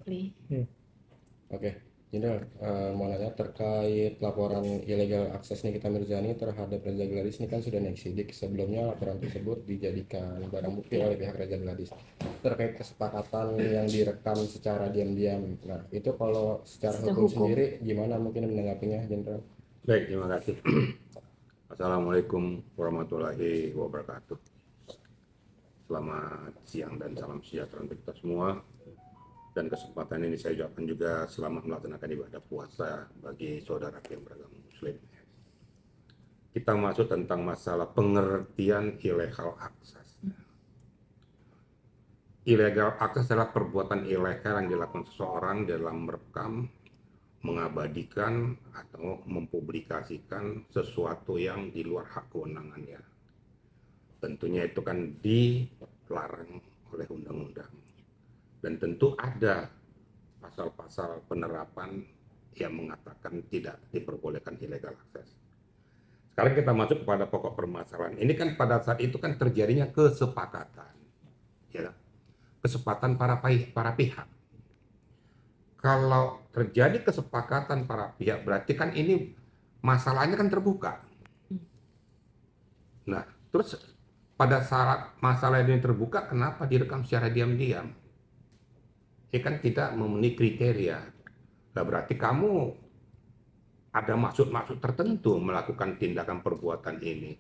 Rafli. Oke, Jenderal, mau nanya terkait laporan illegal akses Nikita Mirzani terhadap Reza Gladis ini kan sudah naik sidik. Sebelumnya laporan tersebut dijadikan barang bukti oleh pihak Reza Gladis terkait kesepakatan yang direkam secara diam-diam. Nah, itu kalau secara Secara hukum hukum. sendiri gimana mungkin menanggapinya, Jenderal? Baik, terima kasih. Assalamualaikum warahmatullahi wabarakatuh. Selamat siang dan salam sejahtera untuk kita semua. Dan kesempatan ini saya ucapkan juga selamat melaksanakan ibadah puasa bagi saudara yang beragama Muslim. Kita masuk tentang masalah pengertian illegal access. Illegal access adalah perbuatan ilegal yang dilakukan seseorang dalam merekam, mengabadikan atau mempublikasikan sesuatu yang di luar hak kewenangannya. Tentunya itu kan dilarang oleh undang-undang. Dan tentu ada pasal-pasal penerapan yang mengatakan tidak diperbolehkan illegal access. Sekarang kita masuk kepada pokok permasalahan. Ini kan pada saat itu kan terjadinya kesepakatan, ya, kesepakatan para pihak. Kalau terjadi kesepakatan para pihak, berarti kan ini masalahnya kan terbuka. Nah, terus pada saat masalah ini terbuka, kenapa direkam secara diam-diam? Ini kan tidak memenuhi kriteria. Nah, berarti kamu ada maksud-maksud tertentu melakukan tindakan perbuatan ini.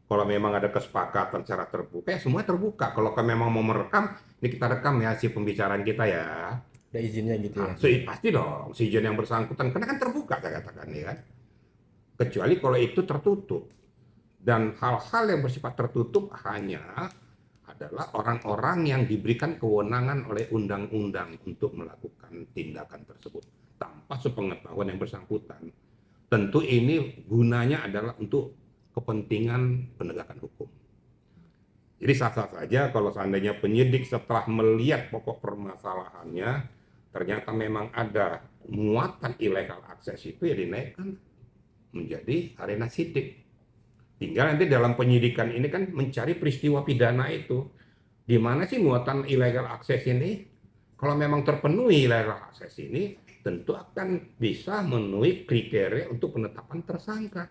Kalau memang ada kesepakatan secara terbuka, ya semua terbuka. Kalau memang mau merekam, ini kita rekam ya hasil pembicaraan kita ya. Ada izinnya gitu ya? Pasti dong, si izin yang bersangkutan, karena kan terbuka saya katakan ya kan. Kecuali kalau itu tertutup. Dan hal-hal yang bersifat tertutup hanya adalah orang-orang yang diberikan kewenangan oleh undang-undang untuk melakukan tindakan tersebut tanpa sepengetahuan yang bersangkutan. Tentu ini gunanya adalah untuk kepentingan penegakan hukum. Jadi sah-sah saja kalau seandainya penyidik setelah melihat pokok permasalahannya ternyata memang ada muatan ilegal akses itu ya dinaikkan menjadi arena sidik. Tinggal nanti dalam penyidikan ini kan mencari peristiwa pidana itu. Di mana sih muatan ilegal akses ini? Kalau memang terpenuhi ilegal akses ini, tentu akan bisa memenuhi kriteria untuk penetapan tersangka.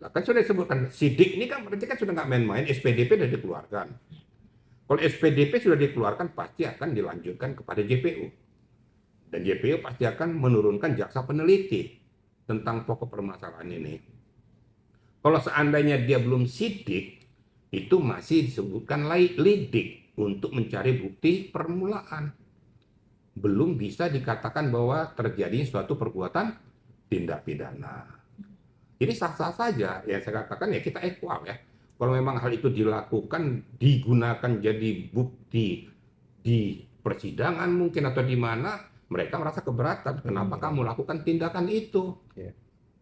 Nah, kan sudah disebutkan, sidik ini kan berarti kan sudah nggak main-main, SPDP sudah dikeluarkan. Kalau SPDP sudah dikeluarkan, pasti akan dilanjutkan kepada JPU. Dan JPU pasti akan menurunkan jaksa peneliti tentang pokok permasalahan ini. Kalau seandainya dia belum sidik, itu masih disebutkan lidik untuk mencari bukti permulaan. Belum bisa dikatakan bahwa terjadi suatu perbuatan tindak pidana. Jadi sah-sah saja, yang saya katakan ya kita equal ya. Kalau memang hal itu dilakukan, digunakan jadi bukti di persidangan mungkin atau di mana, mereka merasa keberatan. Kenapa kamu lakukan tindakan itu?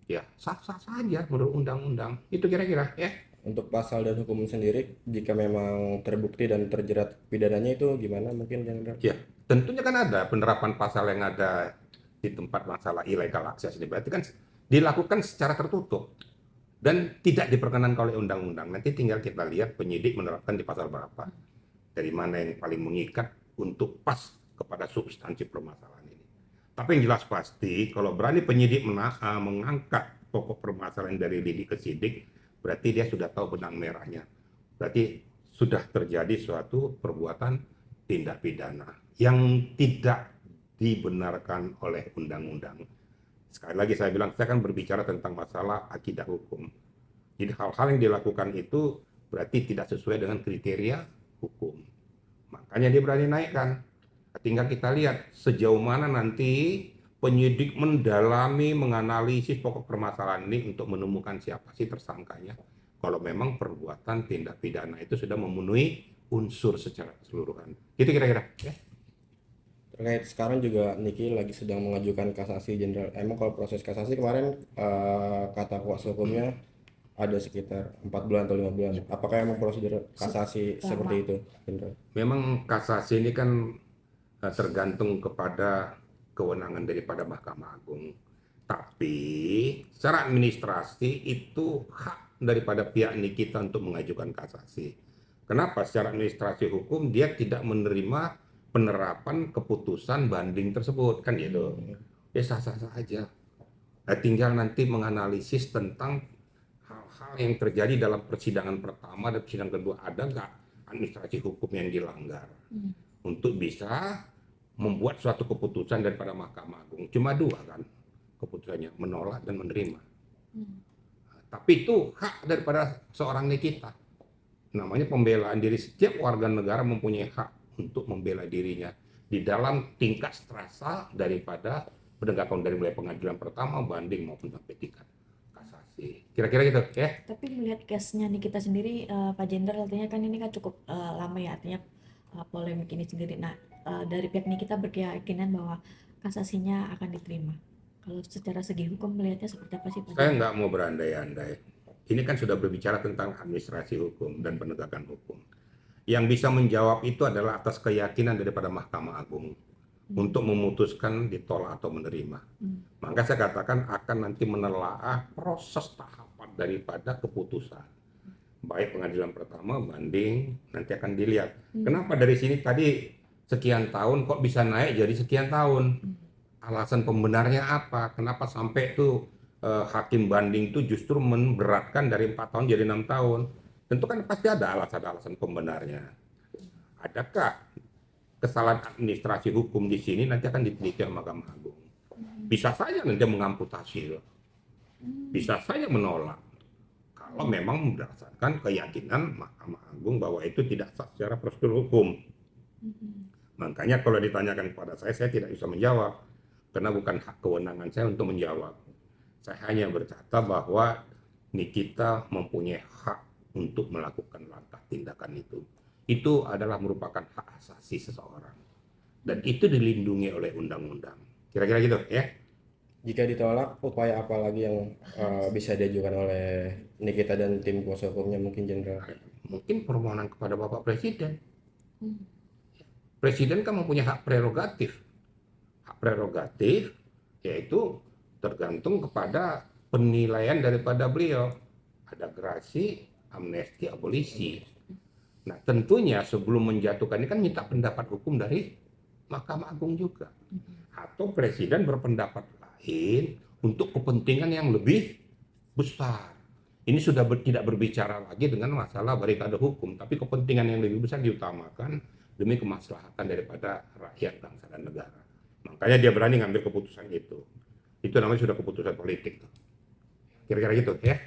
Ya sah-sah saja menurut undang-undang. Itu kira-kira ya. Untuk pasal dan hukum sendiri, jika memang terbukti dan terjerat pidananya itu gimana mungkin, Jenderal? Ya, tentunya kan ada penerapan pasal yang ada di tempat masalah illegal access ini. Berarti kan dilakukan secara tertutup dan tidak diperkenankan oleh undang-undang. Nanti tinggal kita lihat penyidik menerapkan di pasal berapa. Dari mana yang paling mengikat untuk pas kepada substansi permasalahan ini. Tapi yang jelas pasti, kalau berani penyidik mengangkat pokok permasalahan dari lidik ke sidik, berarti dia sudah tahu benang merahnya. Berarti sudah terjadi suatu perbuatan tindak pidana yang tidak dibenarkan oleh undang-undang. Sekali lagi saya bilang, saya akan berbicara tentang masalah akidah hukum. Jadi hal-hal yang dilakukan itu berarti tidak sesuai dengan kriteria hukum. Makanya dia berani naikkan. Tinggal kita lihat sejauh mana nanti penyidik mendalami, menganalisis pokok permasalahan ini untuk menemukan siapa sih tersangkanya. Kalau memang perbuatan tindak pidana itu sudah memenuhi unsur secara keseluruhan. Gitu kira-kira. Ya. Terkait sekarang juga Niki lagi sedang mengajukan kasasi, Jenderal. Emang kalau proses kasasi kemarin kata kuasa hukumnya ada sekitar 4 bulan atau 5 bulan. Apakah emang prosedur kasasi seperti itu, Jenderal? Memang kasasi ini kan tergantung kepada kewenangan daripada Mahkamah Agung. Tapi secara administrasi itu hak daripada pihak Nikita untuk mengajukan kasasi. Kenapa? Secara administrasi hukum dia tidak menerima penerapan keputusan banding tersebut kan gitu. Ya sah-sah saja. Tinggal nanti menganalisis tentang hal-hal yang terjadi dalam persidangan pertama dan persidangan kedua, ada nggak administrasi hukum yang dilanggar untuk bisa membuat suatu keputusan daripada Mahkamah Agung. Cuma dua kan keputusannya, menolak dan menerima. Tapi itu hak daripada seorang Nikita. Namanya pembelaan diri. Setiap warga negara mempunyai hak untuk membela dirinya di dalam tingkat strata daripada penegakan dari mulai pengadilan pertama, banding maupun sampai tingkat kasasi. Kira-kira gitu ya. Tapi melihat case-nya Nikita sendiri, Pak Jenderal, artinya kan ini kan cukup lama ya, artinya polemik ini sendiri. Nah, dari pihak Nikita berkeyakinan bahwa kasasinya akan diterima. Kalau secara segi hukum melihatnya seperti apa sih, Pak Saya Jenderal? nggak mau berandai-andai. Ini kan sudah berbicara tentang administrasi hukum dan penegakan hukum. Yang bisa menjawab itu adalah atas keyakinan daripada Mahkamah Agung untuk memutuskan ditolak atau menerima. Maka saya katakan akan nanti menelaah proses tahapan daripada keputusan. Baik pengadilan pertama, banding, nanti akan dilihat. Kenapa dari sini tadi sekian tahun kok bisa naik jadi sekian tahun? Alasan pembenarnya apa? Kenapa sampai tuh hakim banding itu justru memberatkan dari 4 tahun jadi 6 tahun? Tentu kan pasti ada alasan-alasan pembenarnya. Adakah kesalahan administrasi hukum di sini nanti akan diteliti oleh Mahkamah Agung? Bisa saja nanti mengamputasi, bisa saja menolak. Kalau memang berdasarkan keyakinan Mahkamah Agung bahwa itu tidak sah secara prosedur hukum. Makanya kalau ditanyakan kepada saya tidak bisa menjawab. Karena bukan hak kewenangan saya untuk menjawab. Saya hanya berkata bahwa Nikita mempunyai hak untuk melakukan langkah tindakan itu. Itu adalah merupakan hak asasi seseorang. Dan itu dilindungi oleh undang-undang. Kira-kira gitu ya. Jika ditolak, upaya apa lagi yang bisa diajukan oleh Nikita dan tim kuasa hukumnya mungkin, Jenderal? Mungkin permohonan kepada Bapak Presiden. Presiden kan mempunyai hak prerogatif. Hak prerogatif yaitu tergantung kepada penilaian daripada beliau. Ada gerasi, amnesti, abolisi. Nah tentunya sebelum menjatuhkan ini kan minta pendapat hukum dari Mahkamah Agung juga. Atau Presiden berpendapat lain untuk kepentingan yang lebih besar. Ini sudah tidak berbicara lagi dengan masalah barikade hukum, tapi kepentingan yang lebih besar diutamakan demi kemaslahatan daripada rakyat, bangsa, dan negara. Makanya dia berani ngambil keputusan itu. Itu namanya sudah keputusan politik. Kira-kira gitu ya.